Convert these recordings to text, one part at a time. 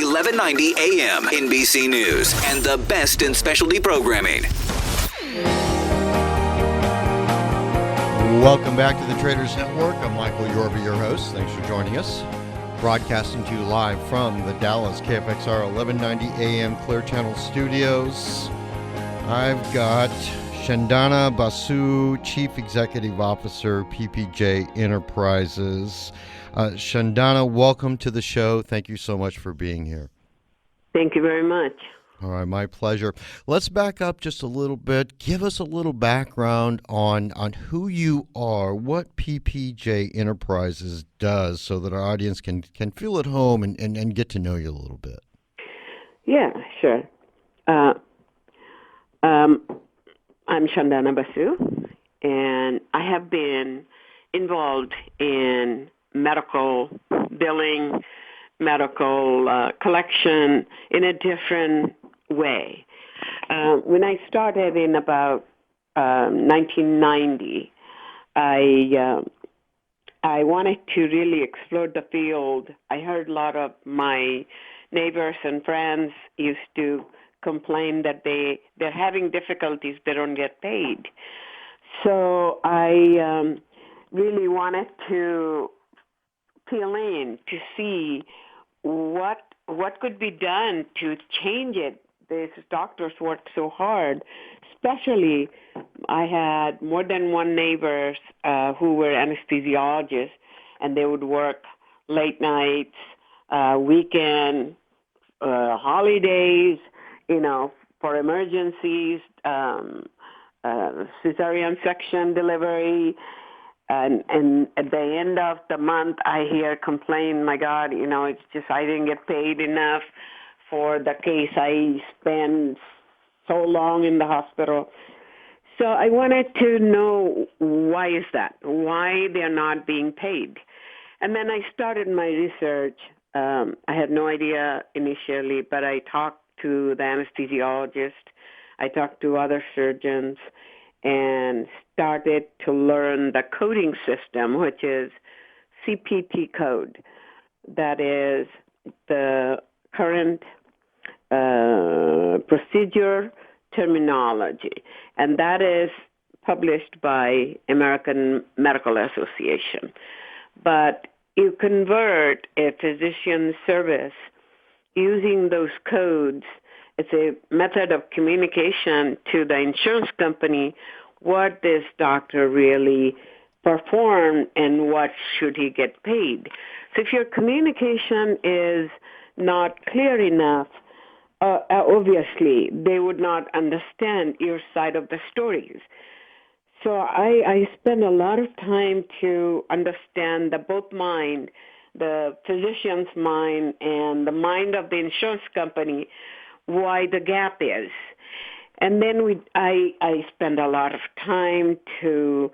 1190 AM, NBC News, and the best in specialty programming. Welcome back to the Traders Network. I'm Michael Yorba, your host. Thanks for joining us. Broadcasting to you live from the Dallas KFXR 1190 AM Clear Channel Studios. I've got Chandana Basu, Chief Executive Officer, PPJ Enterprises. Chandana, welcome to the show. Thank you so much for being here. Thank you very much. All right, my pleasure. Let's back up just a little bit. Give us a little background on who you are, what PPJ Enterprises does, so that our audience can feel at home and get to know you a little bit. Yeah, sure. I'm Chandana Basu, and I have been involved in medical billing, medical collection in a different way. When I started in about 1990, I wanted to really explore the field. I heard a lot of my neighbors and friends used to complain that they're having difficulties, they don't get paid. So I really wanted to peel in to see what could be done to change it. These doctors worked so hard. Especially, I had more than one neighbors who were anesthesiologists, and they would work late nights, weekend, holidays, for emergencies, cesarean section delivery. And at the end of the month, I hear complain, my God, it's just I didn't get paid enough for the case I spent so long in the hospital. So I wanted to know, why is that? Why they're not being paid? And then I started my research. I had no idea initially, but I talked to the anesthesiologist. I talked to other surgeons and started to learn the coding system, which is CPT code. That is the current procedure terminology, and that is published by American Medical Association. But you convert a physician service using those codes. It's a method of communication to the insurance company what this doctor really performed and what should he get paid. So if your communication is not clear enough, obviously they would not understand your side of the stories. So I spend a lot of time to understand both mind, the physician's mind and the mind of the insurance company, why the gap is. And then I spend a lot of time to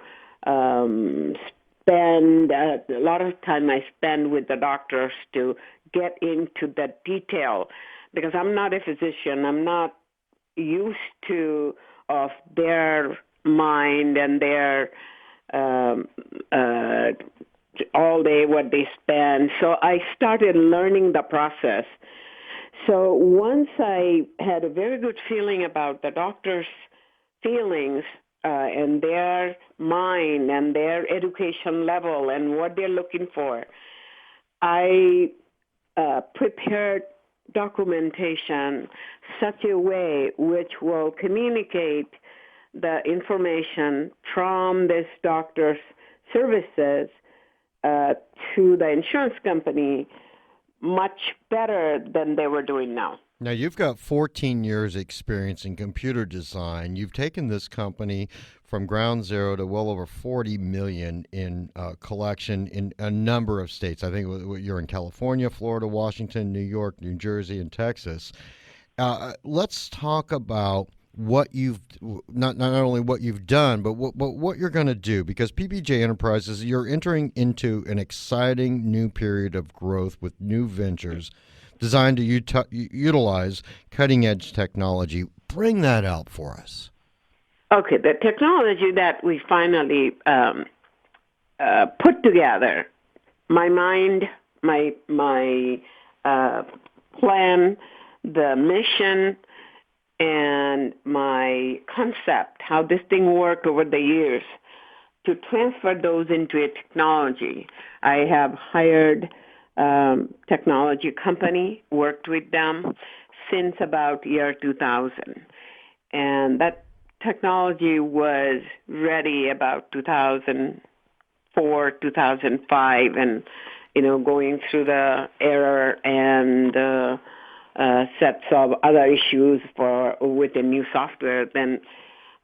spend a lot of time I spend with the doctors to get into the detail, because I'm not a physician. I'm not used to of their mind and their all day what they spend. So I started learning the process. So once I had a very good feeling about the doctor's feelings and their mind and their education level and what they're looking for, I prepared documentation such a way which will communicate the information from this doctor's services to the insurance company much better than they were doing now. Now, you've got 14 years experience in computer design. You've taken this company from ground zero to well over $40 million in collection in a number of states. I think you're in California, Florida, Washington, New York, New Jersey, and Texas. Let's talk about what you've not only what you've done, but what you're going to do, because PPJ Enterprises, you're entering into an exciting new period of growth with new ventures designed to utilize cutting-edge technology. Bring that out for us. Okay, the technology that we finally put together, my mind, my plan, the mission, and my concept, how this thing worked over the years, to transfer those into a technology. I have hired technology company, worked with them since about year 2000. And that technology was ready about 2004, 2005, and, going through the error and sets of other issues with the new software. Then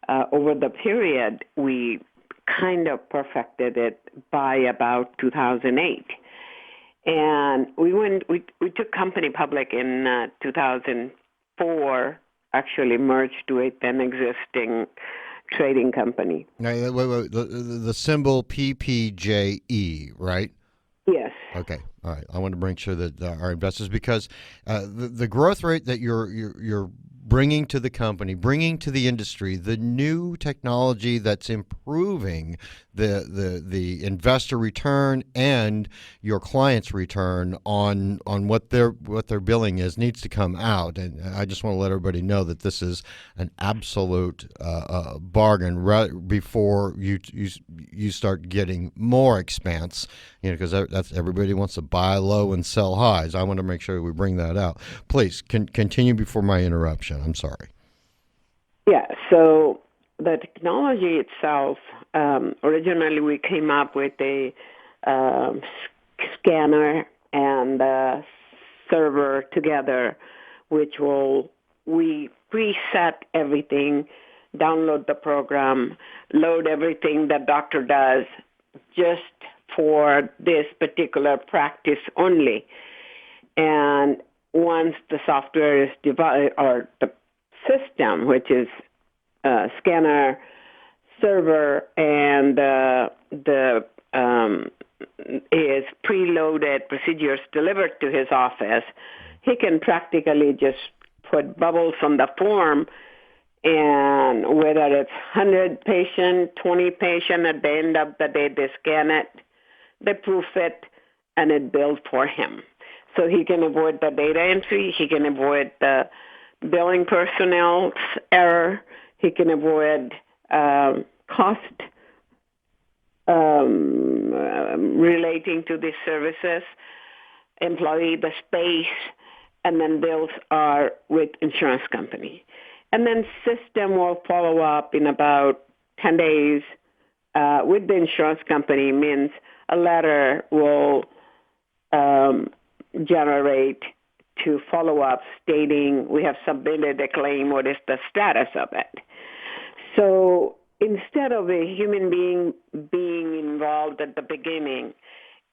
over the period, we kind of perfected it by about 2008. And we took company public in 2004, actually merged with an existing trading company. Now, wait. The symbol PPJE, right? Yes. Okay. All right. I want to make sure that our investors, because the growth rate that you're bringing to the company, bringing to the industry, the new technology that's improving the investor return and your client's return on what their billing is, needs to come out. And I just want to let everybody know that this is an absolute bargain before you start getting more expanse, because that's everybody wants to buy low and sell highs. I want to make sure we bring that out. Please continue before my interruption. I'm sorry. Yeah, so the technology itself, originally we came up with a scanner and a server together, which we preset everything, download the program, load everything the doctor does just for this particular practice only. And once the software is developed, or the system, which is scanner, server, and is preloaded procedures delivered to his office, he can practically just put bubbles on the form, and whether it's 100 patient, 20 patient, at the end of the day, they scan it, they proof it, and it bills for him. So he can avoid the data entry, he can avoid the billing personnel's error, he can avoid cost relating to these services, employee, the space, and then bills are with insurance company. And then system will follow up in about 10 days with the insurance company, means a letter will generate to follow up stating we have submitted a claim, what is the status of it. So instead of a human being involved at the beginning,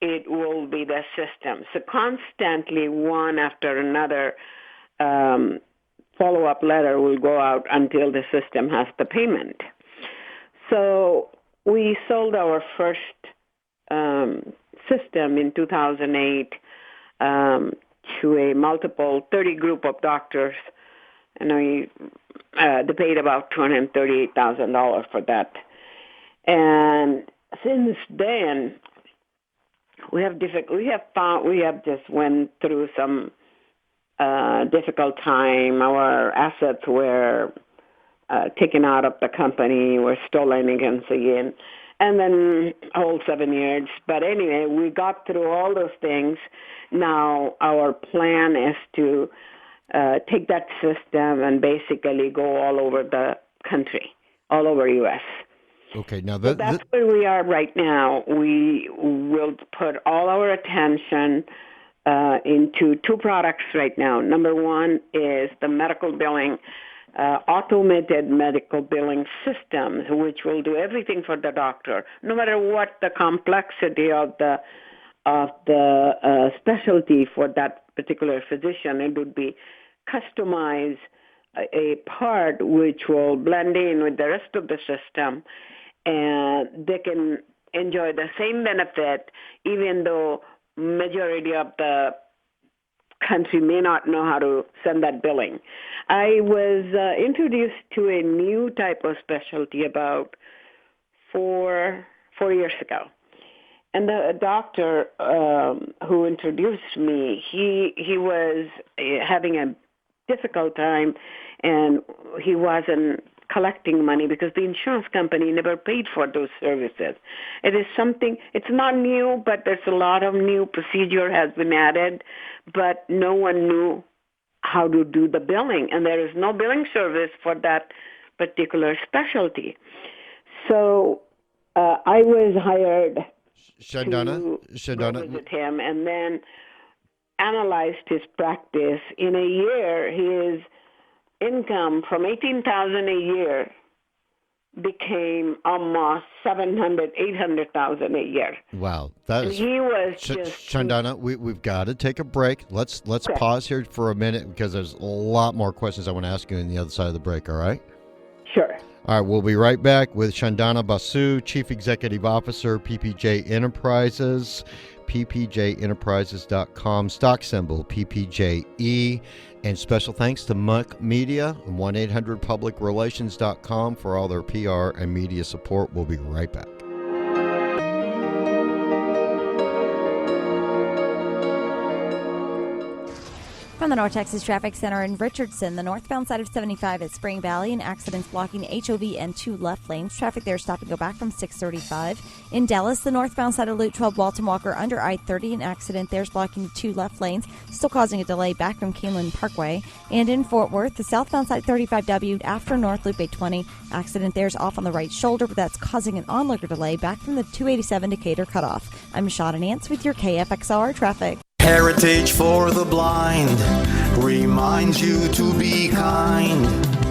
it will be the system. So constantly, one after another, follow-up letter will go out until the system has the payment. So we sold our first system in 2008 to a multiple 30 group of doctors, and they paid about $238,000 for that. And since then, we have just went through some difficult time. Our assets were taken out of the company, were stolen again, and then whole 7 years. But anyway, we got through all those things. Now our plan is to take that system and basically go all over the country, all over U.S. Okay, now so that's where we are right now. We will put all our attention into two products right now. Number one is the medical billing, automated medical billing systems, which will do everything for the doctor, no matter what the complexity of the specialty for that particular physician. It would be customized a part which will blend in with the rest of the system, and they can enjoy the same benefit, even though majority of the country may not know how to send that billing. I was introduced to a new type of specialty about four years ago, And the doctor who introduced me, he was having a difficult time, and he wasn't collecting money because the insurance company never paid for those services. It is something, it's not new, but there's a lot of new procedure has been added, but no one knew how to do the billing, and there is no billing service for that particular specialty. So I was hired Chandana, to visit him and then analyzed his practice. In a year, his income from $18,000 a year became almost $700,000, $800,000 a year. Wow, that is. He was just Chandana. We've got to take a break. Let's pause here for a minute because there's a lot more questions I want to ask you on the other side of the break. All right? Sure. All right, we'll be right back with Chandana Basu, Chief Executive Officer, PPJ Enterprises, ppjenterprises.com, stock symbol PPJE, and special thanks to Muck Media and 1-800-publicrelations.com for all their PR and media support. We'll be right back. From the North Texas Traffic Center in Richardson, the northbound side of 75 at Spring Valley, an accident's blocking HOV and 2 left lanes. Traffic there stop and go back from 635. In Dallas, the northbound side of Loop 12 Walton Walker under I-30, an accident there's blocking 2 left lanes, still causing a delay back from Keeneland Parkway. And in Fort Worth, the southbound side 35W after North Loop 820, accident there's off on the right shoulder, but that's causing an onlooker delay back from the 287 Decatur cutoff. I'm Shauna Nance with your KFXR traffic. Heritage for the Blind reminds you to be kind.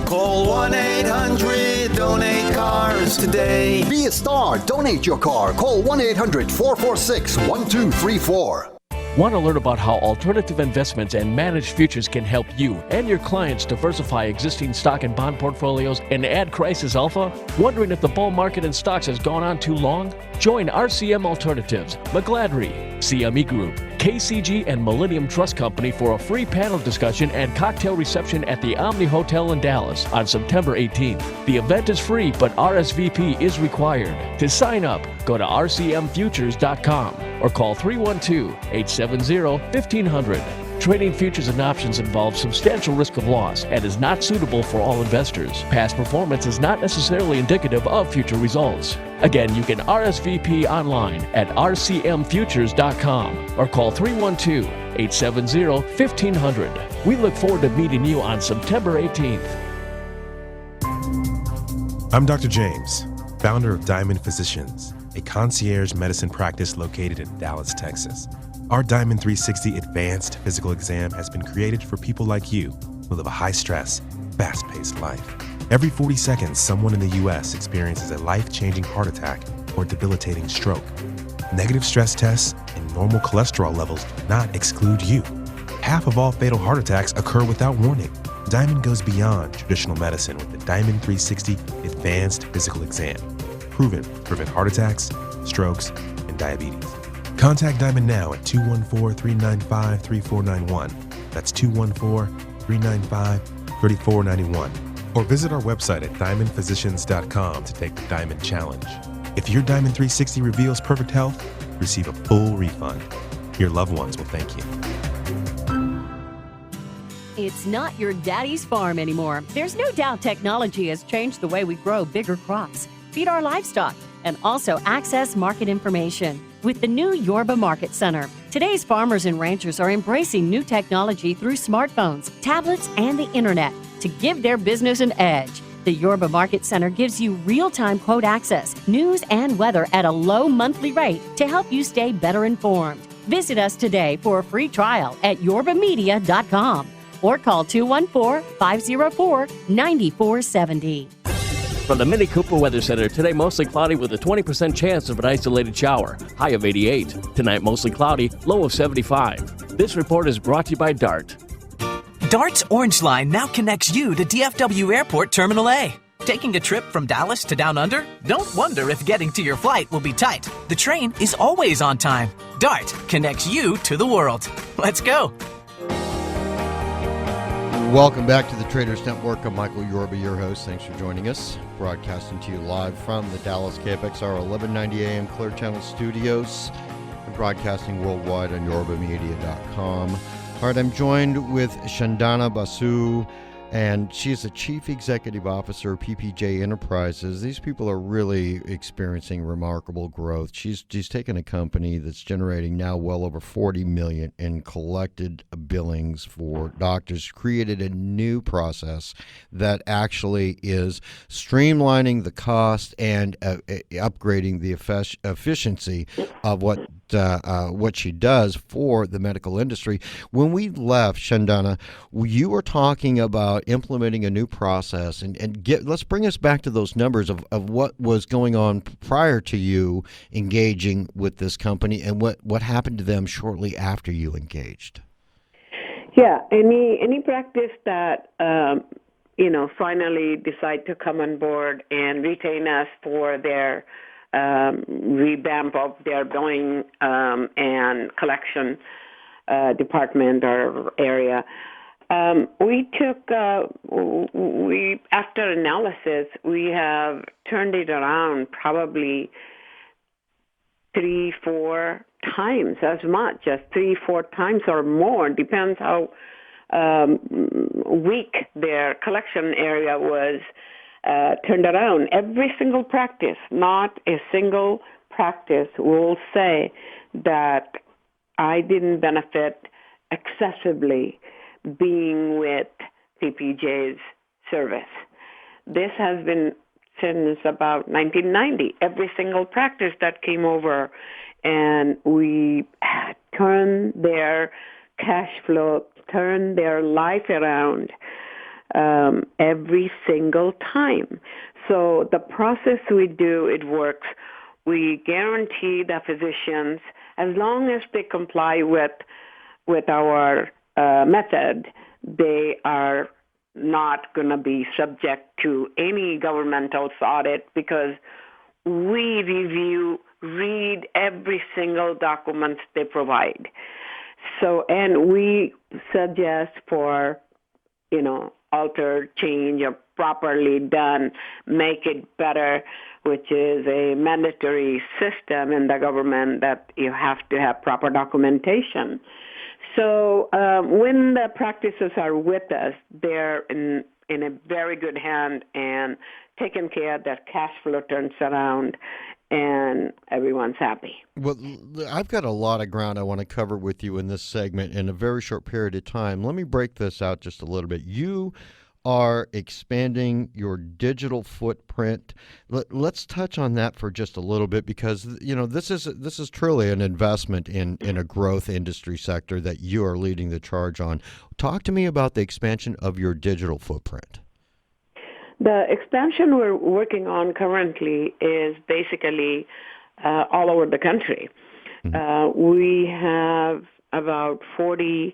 Call 1-800-DONATE-CARS today. Be a star. Donate your car. Call 1-800-446-1234. Want to learn about how alternative investments and managed futures can help you and your clients diversify existing stock and bond portfolios and add crisis alpha? Wondering if the bull market in stocks has gone on too long? Join RCM Alternatives, McGladrey, CME Group, KCG, and Millennium Trust Company for a free panel discussion and cocktail reception at the Omni Hotel in Dallas on September 18th. The event is free, but RSVP is required. To sign up, go to rcmfutures.com or call 312-870-1500. Trading futures and options involves substantial risk of loss and is not suitable for all investors. Past performance is not necessarily indicative of future results. Again, you can RSVP online at rcmfutures.com or call 312-870-1500. We look forward to meeting you on September 18th. I'm Dr. James, founder of Diamond Physicians, a concierge medicine practice located in Dallas, Texas. Our Diamond 360 Advanced Physical Exam has been created for people like you who live a high-stress, fast-paced life. Every 40 seconds, someone in the U.S. experiences a life-changing heart attack or debilitating stroke. Negative stress tests and normal cholesterol levels do not exclude you. Half of all fatal heart attacks occur without warning. Diamond goes beyond traditional medicine with the Diamond 360 Advanced Physical Exam. Proven to prevent heart attacks, strokes, and diabetes. Contact Diamond now at 214-395-3491. That's 214-395-3491. Or visit our website at diamondphysicians.com to take the Diamond Challenge. If your Diamond 360 reveals perfect health, receive a full refund. Your loved ones will thank you. It's not your daddy's farm anymore. There's no doubt technology has changed the way we grow bigger crops, feed our livestock, and also access market information. With the new Yorba Market Center, today's farmers and ranchers are embracing new technology through smartphones, tablets, and the internet to give their business an edge. The Yorba Market Center gives you real-time quote access, news, and weather at a low monthly rate to help you stay better informed. Visit us today for a free trial at yorbamedia.com or call 214-504-9470. From the Mini Cooper Weather Center, today mostly cloudy with a 20% chance of an isolated shower, high of 88. Tonight mostly cloudy, low of 75. This report is brought to you by DART. DART's Orange Line now connects you to DFW Airport Terminal A. Taking a trip from Dallas to Down Under? Don't wonder if getting to your flight will be tight. The train is always on time. DART connects you to the world. Let's go. Welcome back to the Traders Network. I'm Michael Yorba, your host. Thanks for joining us. Broadcasting to you live from the Dallas KFXR 1190 AM Clear Channel Studios and broadcasting worldwide on yorbamedia.com. All right, I'm joined with Chandana Basu, and she's the Chief Executive Officer of PPJ Enterprises. These people are really experiencing remarkable growth. She's taken a company that's generating now well over $40 million in collected billings for doctors, created a new process that actually is streamlining the cost and upgrading the efficiency of what she does for the medical industry. When we left, Chandana, you were talking about implementing a new process, and let's bring us back to those numbers of what was going on prior to you engaging with this company and what happened to them shortly after you engaged. Yeah, any practice that finally decide to come on board and retain us for their revamp of their billing and collection department or area. After analysis, we have turned it around probably 3-4 times as much as 3-4 times or more, depends how weak their collection area was turned around. Every single practice, not a single practice will say that I didn't benefit excessively being with PPJ's service. This has been since about 1990. Every single practice that came over, and we turned their cash flow, turned their life around every single time. So the process we do, it works. We guarantee the physicians, as long as they comply with our method, they are not going to be subject to any governmental audit, because we read every single document they provide. So, and we suggest for, alter, change, or properly done, make it better, which is a mandatory system in the government that you have to have proper documentation. So when the practices are with us, they're in a very good hand and taken care of. Their cash flow turns around, and everyone's happy. Well, I've got a lot of ground I want to cover with you in this segment in a very short period of time. Let me break this out just a little bit. You are expanding your digital footprint. Let's touch on that for just a little bit, because this is truly an investment in a growth industry sector that you are leading the charge on. Talk to me about the expansion of your digital footprint. The expansion we're working on currently is basically all over the country. Mm-hmm. We have about 41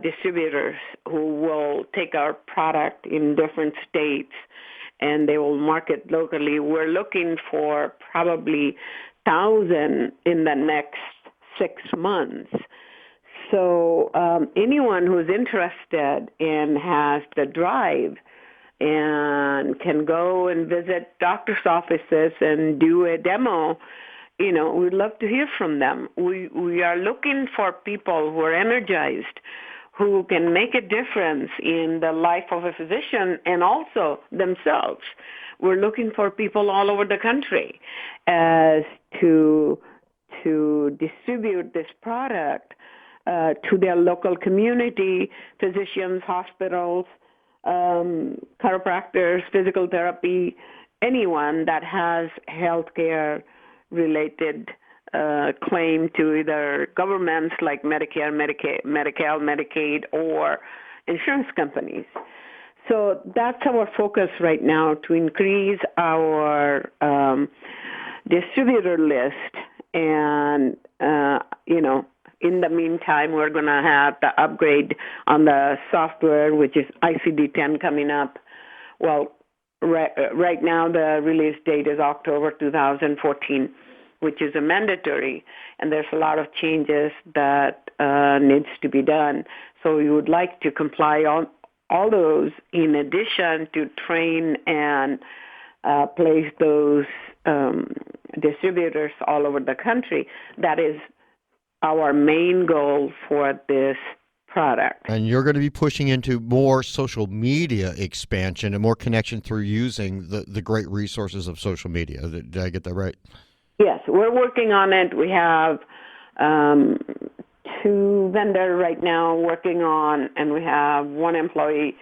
distributors who will take our product in different states, and they will market locally. We're looking for probably 1,000 in the next 6 months. So anyone who's interested and has the drive and can go and visit doctor's offices and do a demo, we'd love to hear from them. We are looking for people who are energized, who can make a difference in the life of a physician and also themselves. We're looking for people all over the country as to distribute this product to their local community, physicians, hospitals, chiropractors, physical therapy, anyone that has healthcare related claim to either governments like Medicare, Medi-Cal, Medicaid, or insurance companies. So that's our focus right now, to increase our distributor list. And, in the meantime, we're going to have the upgrade on the software, which is ICD-10 coming up. Well, right now the release date is October 2014, which is a mandatory, and there's a lot of changes that needs to be done. So So we would like to comply on all those in addition to train and place those distributors all over the country. That is our main goal for this product. And you're going to be pushing into more social media expansion and more connection through using the great resources of social media. Did I get that right? Yes, we're working on it. We have 2 vendors right now working on, and we have 1 employee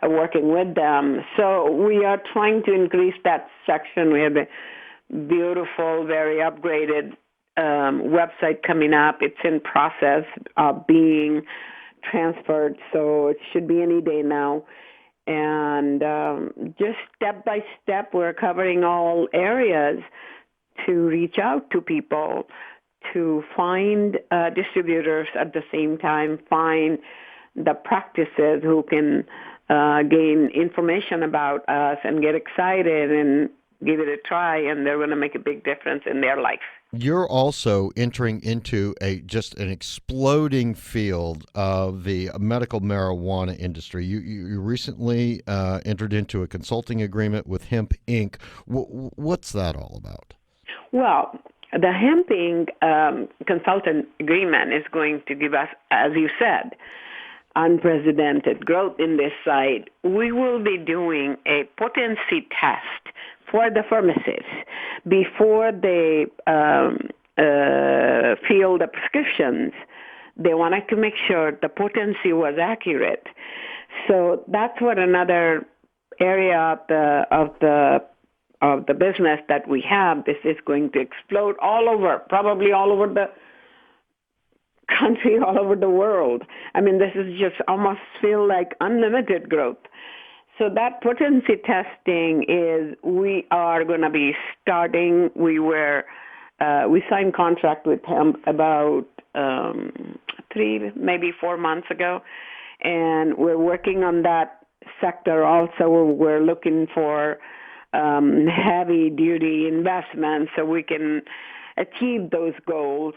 working with them. So we are trying to increase that section. We have a beautiful, very upgraded website coming up. It's in process of being transferred, so it should be any day now. And just step by step, we're covering all areas to reach out to people, to find distributors at the same time, find the practices who can gain information about us and get excited and give it a try, and they're going to make a big difference in their life. You're also entering into just an exploding field of the medical marijuana industry. You recently entered into a consulting agreement with Hemp Inc. What's that all about? Well, the Hemp Inc. Consultant agreement is going to give us, as you said, unprecedented growth in this site. We will be doing a potency test for the pharmacists before they fill the prescriptions. They wanted to make sure the potency was accurate. So that's what another area of the business that we have. This is going to explode all over, probably all over the country, all over the world. I mean, this is just almost feel like unlimited growth. So that potency testing is, we are going to be starting. We signed contract with him about 3, maybe 4 months ago, and we're working on that sector also. We're looking for heavy-duty investment so we can achieve those goals.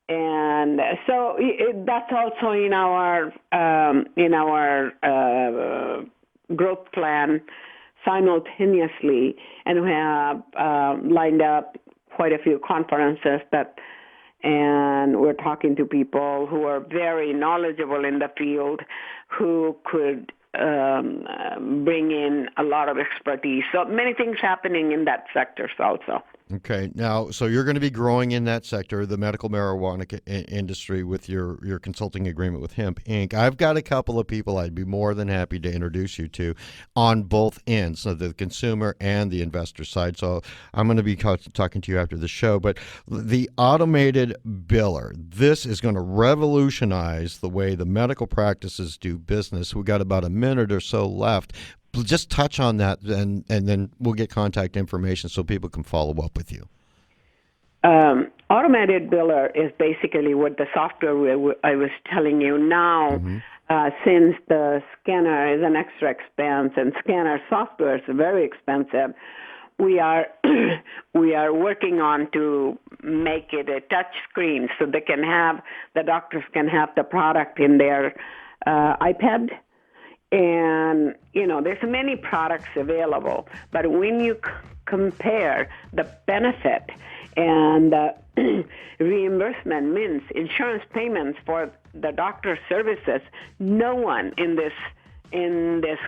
And so that's also in our growth plan simultaneously, and we have lined up quite a few conferences and we're talking to people who are very knowledgeable in the field who could bring in a lot of expertise. So many things happening in that sector also. Okay. Now, so you're going to be growing in that sector, the medical marijuana industry, with your consulting agreement with Hemp Inc. I've got a couple of people I'd be more than happy to introduce you to on both ends, so the consumer and the investor side. So I'm going to be talking to you after the show. But the automated biller, this is going to revolutionize the way the medical practices do business. We've got about a minute or so left. Just touch on that, and then we'll get contact information so people can follow up with you. Automated biller is basically what the software I was telling you now. Since the scanner is an extra expense and scanner software is very expensive, we are working on to make it a touch screen so the doctors can have the product in their iPad. And, there's many products available, but when you compare the benefit and the reimbursement means insurance payments for the doctor services, no one in this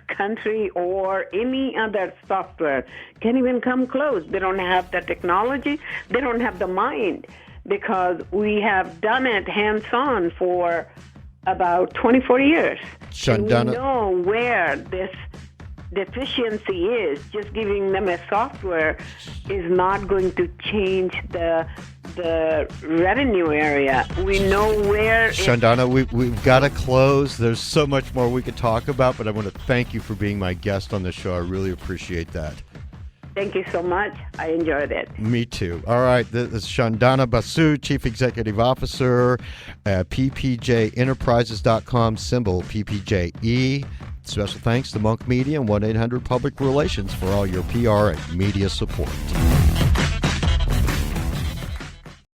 country or any other software can even come close. They don't have the technology. They don't have the mind, because we have done it hands-on for about 24 years. Chandana, and we know where this deficiency is. Just giving them a software is not going to change the revenue area. We know where. Chandana, we've got to close. There's so much more we could talk about, but I want to thank you for being my guest on the show. I really appreciate that. Thank you so much. I enjoyed it. Me too. All right. This is Chandana Basu, Chief Executive Officer at PPJenterprises.com, symbol PPJE. Special thanks to Monk Media and 1-800 Public Relations for all your PR and media support.